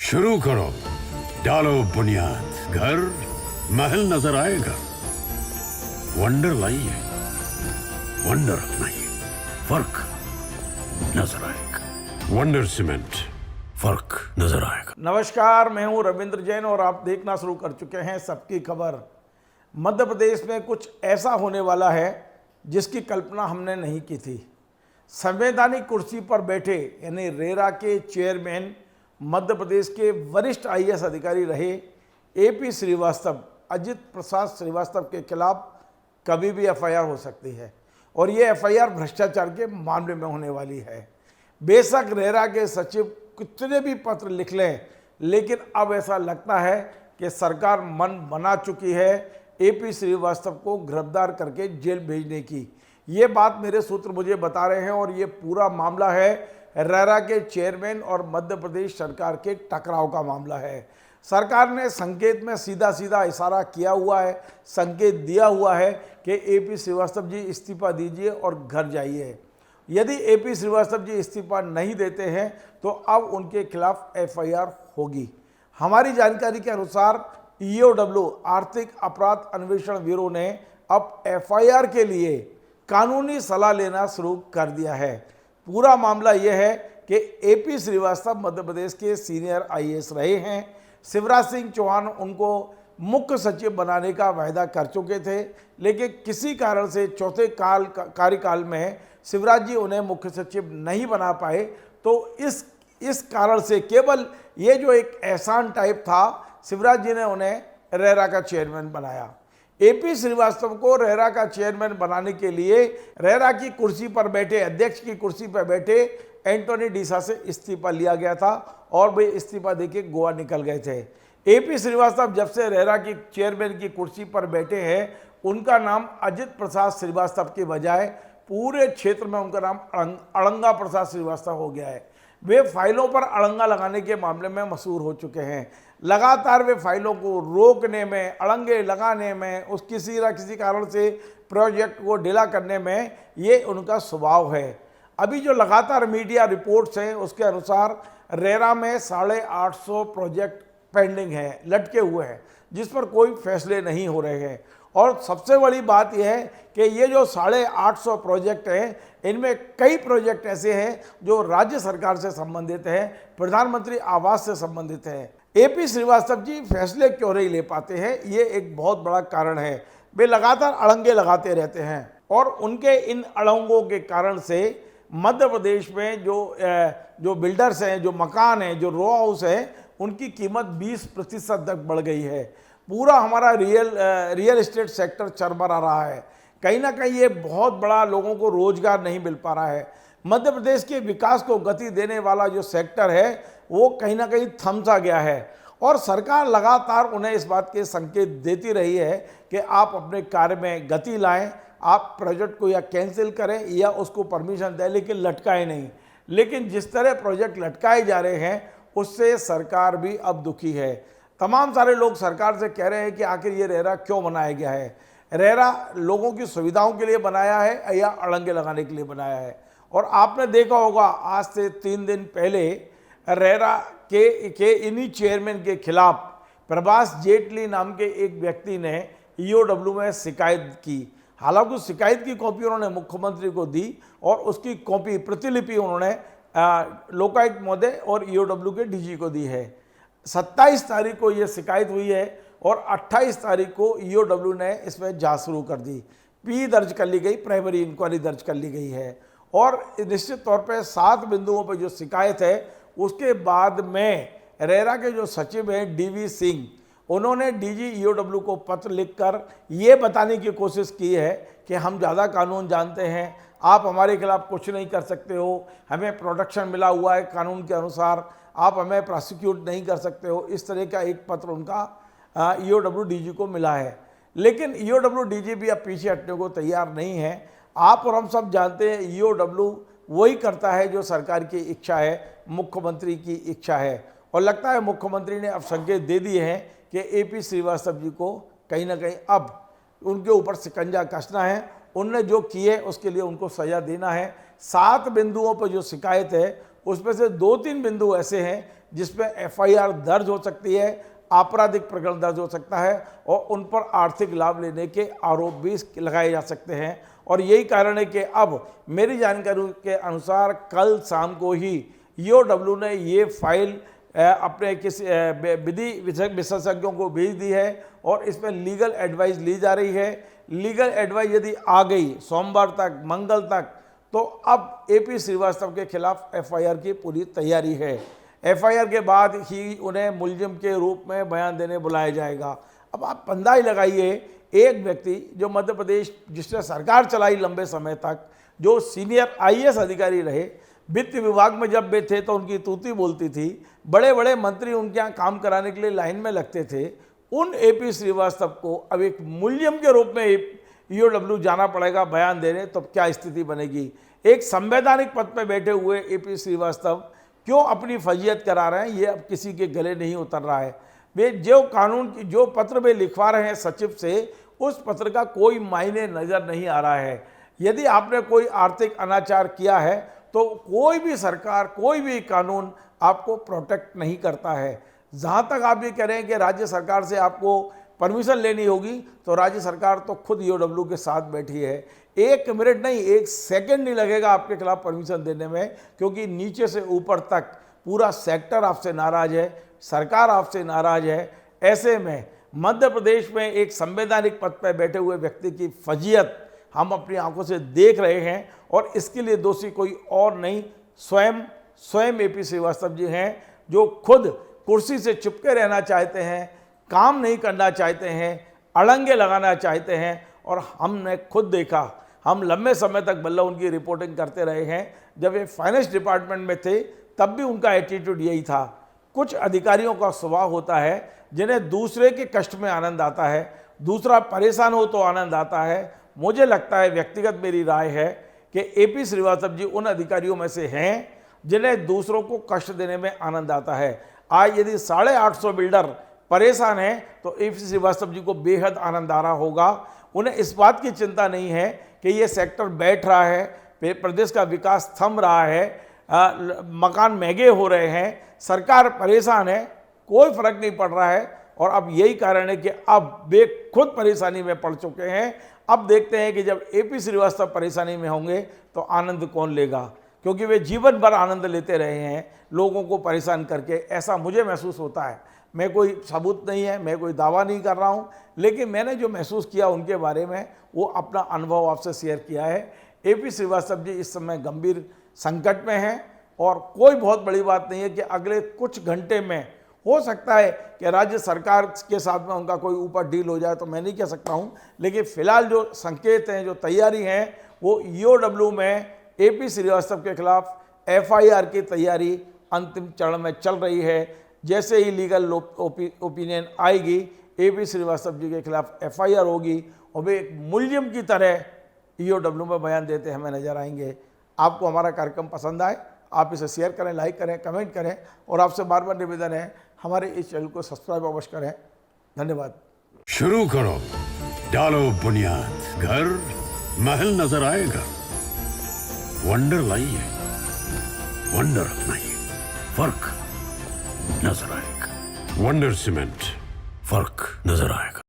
शुरू करो, डालो बुनियाद, घर महल नजर आएगा। वंडर लाइए, वंडर अपनाइए, फर्क नजर आएगा। वंडर सीमेंट, फर्क नजर आएगा। नमस्कार, मैं हूं रविंद्र जैन और आप देखना शुरू कर चुके हैं सबकी खबर। मध्य प्रदेश में कुछ ऐसा होने वाला है जिसकी कल्पना हमने नहीं की थी। संवैधानिक कुर्सी पर बैठे यानी रेरा के चेयरमैन, मध्य प्रदेश के वरिष्ठ आईएएस अधिकारी रहे एपी श्रीवास्तव, अजित प्रसाद श्रीवास्तव के खिलाफ कभी भी एफआईआर हो सकती है और ये एफआईआर भ्रष्टाचार के मामले में होने वाली है। बेशक रेरा के सचिव कितने भी पत्र लिख लें, लेकिन अब ऐसा लगता है कि सरकार मन बना चुकी है एपी श्रीवास्तव को गिरफ्तार करके जेल भेजने की। ये बात मेरे सूत्र मुझे बता रहे हैं और ये पूरा मामला है रेरा के चेयरमैन और मध्य प्रदेश सरकार के टकराव का मामला है। सरकार ने संकेत में सीधा सीधा इशारा किया हुआ है, संकेत दिया हुआ है कि एपी श्रीवास्तव जी इस्तीफा दीजिए और घर जाइए। यदि एपी श्रीवास्तव जी इस्तीफा नहीं देते हैं तो अब उनके खिलाफ एफआईआर होगी। हमारी जानकारी के अनुसार ईओडब्ल्यू आर्थिक अपराध अन्वेषण ब्यूरो ने अब एफआईआर के लिए कानूनी सलाह लेना शुरू कर दिया है। पूरा मामला यह है कि एपी श्रीवास्तव मध्य प्रदेश के सीनियर आईएएस रहे हैं। शिवराज सिंह चौहान उनको मुख्य सचिव बनाने का वायदा कर चुके थे, लेकिन किसी कारण से चौथे कार्यकाल में शिवराज जी उन्हें मुख्य सचिव नहीं बना पाए। तो इस कारण से केवल ये जो एक एहसान टाइप था, शिवराज जी ने उन्हें रेरा का चेयरमैन बनाया। एपी श्रीवास्तव को रेरा का चेयरमैन बनाने के लिए रेरा की कुर्सी पर बैठे, अध्यक्ष की कुर्सी पर बैठे एंटोनी डिसा से इस्तीफा लिया गया था और वे इस्तीफा देके गोवा निकल गए थे। एपी श्रीवास्तव जब से रेरा की चेयरमैन की कुर्सी पर बैठे हैं, उनका नाम अजित प्रसाद श्रीवास्तव के बजाय पूरे क्षेत्र में उनका नाम अड़ंगा प्रसाद श्रीवास्तव हो गया है। वे फाइलों पर अड़ंगा लगाने के मामले में मशहूर हो चुके हैं। लगातार वे फाइलों को रोकने में, अड़ंगे लगाने में, उस किसी न किसी कारण से प्रोजेक्ट को ढीला करने में ये उनका स्वभाव है। अभी जो लगातार मीडिया रिपोर्ट्स हैं उसके अनुसार रेरा में 850 प्रोजेक्ट पेंडिंग हैं, लटके हुए हैं, जिस पर कोई फैसले नहीं हो रहे हैं। और सबसे बड़ी बात यह है कि ये जो 850 प्रोजेक्ट हैं, इनमें कई प्रोजेक्ट ऐसे हैं जो राज्य सरकार से संबंधित हैं, प्रधानमंत्री आवास से संबंधित हैं। एपी श्रीवास्तव जी फैसले क्यों नहीं ले पाते हैं, ये एक बहुत बड़ा कारण है। वे लगातार अड़ंगे लगाते रहते हैं और उनके इन अड़ंगों के कारण से मध्य प्रदेश में जो बिल्डर्स हैं, जो मकान हैं, जो रो हाउस हैं, उनकी कीमत 20% तक बढ़ गई है। पूरा हमारा रियल एस्टेट सेक्टर चरमरा रहा है। कहीं ना कहीं ये बहुत बड़ा लोगों को रोजगार नहीं मिल पा रहा है। मध्य प्रदेश के विकास को गति देने वाला जो सेक्टर है वो कहीं ना कहीं थम सा गया है और सरकार लगातार उन्हें इस बात के संकेत देती रही है कि आप अपने कार्य में गति लाएं, आप प्रोजेक्ट को या कैंसिल करें या उसको परमिशन दें, लेकिन लटकाएं नहीं। लेकिन जिस तरह प्रोजेक्ट लटकाए जा रहे हैं उससे सरकार भी अब दुखी है। तमाम सारे लोग सरकार से कह रहे हैं कि आखिर ये रेरा क्यों बनाया गया है। रेरा लोगों की सुविधाओं के लिए बनाया है या अड़ंगे लगाने के लिए बनाया है। और आपने देखा होगा आज से 3 दिन पहले रेरा के इन्हीं चेयरमैन के खिलाफ प्रभास जेटली नाम के एक व्यक्ति ने ईओडब्ल्यू में शिकायत की। हालांकि उस शिकायत की कॉपी उन्होंने मुख्यमंत्री को दी और उसकी कॉपी प्रतिलिपि उन्होंने लोकायुक्त महोदय और ईओडब्ल्यू के डीजी को दी है। 27 तारीख को ये शिकायत हुई है और 28 तारीख को ईओडब्ल्यू ने इसमें जांच शुरू कर दी। पी दर्ज कर ली गई, प्राइमरी इंक्वायरी दर्ज कर ली गई है और निश्चित तौर पे 7 बिंदुओं पर जो शिकायत है उसके बाद में रेरा के जो सचिव हैं डीवी सिंह, उन्होंने डीजी ईओडब्ल्यू को पत्र लिखकर ये बताने की कोशिश की है कि हम ज़्यादा कानून जानते हैं, आप हमारे खिलाफ कुछ नहीं कर सकते हो, हमें प्रोटेक्शन मिला हुआ है कानून के अनुसार, आप हमें प्रोसिक्यूट नहीं कर सकते हो। इस तरह का एक पत्र उनका ईओडब्ल्यू डीजी को मिला है। लेकिन ईओडब्ल्यू डीजी भी अब पीछे हटने को तैयार नहीं है। आप और हम सब जानते हैं ईओडब्ल्यू वही करता है जो सरकार की इच्छा है, मुख्यमंत्री की इच्छा है। और लगता है मुख्यमंत्री ने अब संकेत दे दिए हैं कि एपी श्रीवास्तव जी को कहीं ना कहीं अब उनके ऊपर शिकंजा कसना है। उनने जो किए उसके लिए उनको सजा देना है। 7 बिंदुओं पर जो शिकायत है उसमें से 2-3 बिंदु ऐसे हैं जिसमें एफआईआर दर्ज हो सकती है, आपराधिक प्रकरण दर्ज हो सकता है और उन पर आर्थिक लाभ लेने के आरोप भी लगाए जा सकते हैं। और यही कारण है कि अब मेरी जानकारी के अनुसार कल शाम को ही ईओडब्ल्यू ने ये फाइल अपने किसी विधि विशेषज्ञों को भेज दी है और इसमें लीगल एडवाइस ली जा रही है। लीगल एडवाइस यदि आ गई सोमवार तक, मंगल तक, तो अब एपी श्रीवास्तव के खिलाफ एफआईआर की पूरी तैयारी है। एफआईआर के बाद ही उन्हें मुलजिम के रूप में बयान देने बुलाया जाएगा। अब आप पंदा ही लगाइए, एक व्यक्ति जो मध्य प्रदेश जिसने सरकार चलाई लंबे समय तक, जो सीनियर आईएएस अधिकारी रहे, वित्त विभाग में जब वे थे तो उनकी तूती बोलती थी, बड़े बड़े मंत्री उनके यहाँ काम कराने के लिए लाइन में लगते थे, उन एपी श्रीवास्तव को अब एक मुलजिम के रूप में ईओडब्ल्यू जाना पड़ेगा बयान देने, तो क्या स्थिति बनेगी। एक संवैधानिक पद पर बैठे हुए एपी श्रीवास्तव क्यों अपनी फजीयत करा रहे हैं, ये अब किसी के गले नहीं उतर रहा है। वे जो कानून की जो पत्र वे लिखवा रहे हैं सचिव से, उस पत्र का कोई मायने नज़र नहीं आ रहा है। यदि आपने कोई आर्थिक अनाचार किया है तो कोई भी सरकार, कोई भी कानून आपको प्रोटेक्ट नहीं करता है। जहाँ तक आप ये कह रहे हैं कि राज्य सरकार से आपको परमिशन लेनी होगी, तो राज्य सरकार तो खुद ईओडब्ल्यू के साथ बैठी है। 1 मिनट नहीं, 1 सेकंड नहीं लगेगा आपके खिलाफ परमिशन देने में, क्योंकि नीचे से ऊपर तक पूरा सेक्टर आपसे नाराज है, सरकार आपसे नाराज है। ऐसे में मध्य प्रदेश में एक संवैधानिक पद पर बैठे हुए व्यक्ति की फजीयत हम अपनी आंखों से देख रहे हैं और इसके लिए दोषी कोई और नहीं, स्वयं एपी श्रीवास्तव जी हैं, जो खुद कुर्सी से चिपके रहना चाहते हैं, काम नहीं करना चाहते हैं, अड़ंगे लगाना चाहते हैं। और हमने खुद देखा, हम लंबे समय तक बल्ला उनकी रिपोर्टिंग करते रहे हैं। जब ये फाइनेंस डिपार्टमेंट में थे तब भी उनका एटीट्यूड यही था। कुछ अधिकारियों का स्वभाव होता है जिन्हें दूसरे के कष्ट में आनंद आता है, दूसरा परेशान हो तो आनंद आता है। मुझे लगता है, व्यक्तिगत मेरी राय है, कि एपी श्रीवास्तव जी उन अधिकारियों में से हैं जिन्हें दूसरों को कष्ट देने में आनंद आता है। आज यदि 850 बिल्डर परेशान हैं तो एपी श्रीवास्तव जी को बेहद आनंद आ रहा होगा। उन्हें इस बात की चिंता नहीं है कि ये सेक्टर बैठ रहा है, प्रदेश का विकास थम रहा है, मकान महंगे हो रहे हैं, सरकार परेशान है, कोई फर्क नहीं पड़ रहा है। और अब यही कारण है कि अब वे खुद परेशानी में पड़ चुके हैं। अब देखते हैं कि जब एपी श्रीवास्तव परेशानी में होंगे तो आनंद कौन लेगा, क्योंकि वे जीवन भर आनंद लेते रहे हैं लोगों को परेशान करके, ऐसा मुझे महसूस होता है। मैं कोई सबूत नहीं है, मैं कोई दावा नहीं कर रहा हूँ, लेकिन मैंने जो महसूस किया उनके बारे में वो अपना अनुभव आपसे शेयर किया है। एपी श्रीवास्तव जी इस समय गंभीर संकट में हैं और कोई बहुत बड़ी बात नहीं है कि अगले कुछ घंटे में हो सकता है कि राज्य सरकार के साथ में उनका कोई ऊपर डील हो जाए, तो मैं नहीं कह सकता हूं। लेकिन फिलहाल जो संकेत हैं, जो तैयारी हैं, वो ईओडब्ल्यू में एपी श्रीवास्तव के खिलाफ एफआईआर की तैयारी अंतिम चरण में चल रही है। जैसे ही लीगल ओपिनियन आएगी, एपी श्रीवास्तव जी के खिलाफ एफआईआर होगी और वे एक मुलजिम की तरह ईओडब्ल्यू में बयान देते हमें नजर आएंगे। आपको हमारा कार्यक्रम पसंद आए, आप इसे शेयर करें, लाइक करें, कमेंट करें और आपसे बार बार निवेदन है हमारे इस चैनल को सब्सक्राइब अवश्य करें। धन्यवाद। शुरू करो, डालो बुनियाद, घर महल नजर आएगा। वंडर लाइए, वंडर अपनाइए, फर्क नजर आएगा। वंडर सीमेंट, फर्क नजर आएगा।